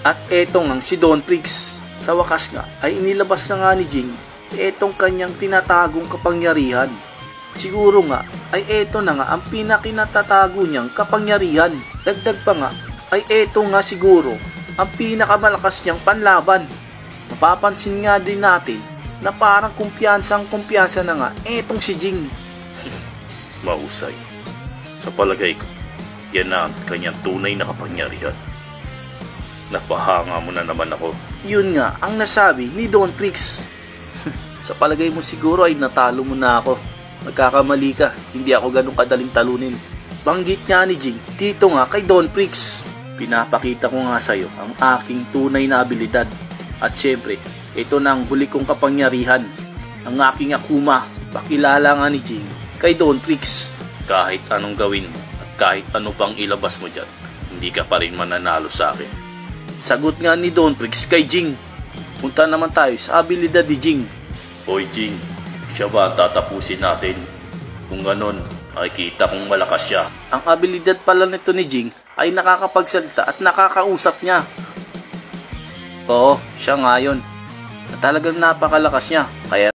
At etong ang si Don Prix. Sa wakas nga ay inilabas na nga ni Jing etong kanyang tinatagong kapangyarihan. Siguro nga ay eto na nga ang pinakinatatago niyang kapangyarihan. Dagdag pa nga ay eto nga siguro ang pinakamalakas niyang panlaban. Mapapansin nga din natin na parang kumpiyansa na nga etong si Jing. Mahusay. Sa palagay ko, yan na ang kanyang tunay na kapangyarihan. Napahanga mo na naman ako. Yun nga ang nasabi ni Don Prix. Sa palagay mo siguro ay natalo mo na ako. Magkakamali ka, hindi ako ganun kadaling talunin. Banggit nga ni Jing dito nga kay Don Prix. Pinapakita ko nga sa'yo ang aking tunay na abilidad. At syempre, ito na ang huli kong kapangyarihan. Ang aking Akuma. Pakilala nga ni Jing kay Don Prix. Kahit anong gawin mo at kahit ano pang ilabas mo dyan, hindi ka pa rin mananalo sa akin. Sagot nga ni Don Prix kay Jing. Punta naman tayo sa abilidad ni Jing. Hoy Jing, siya ba tatapusin natin? Kung ganon, makikita kong malakas siya. Ang abilidad pala nito ni Jing ay nakakapagsalita at nakakausap niya. Oo, siya nga yun. At talagang napakalakas niya. Kaya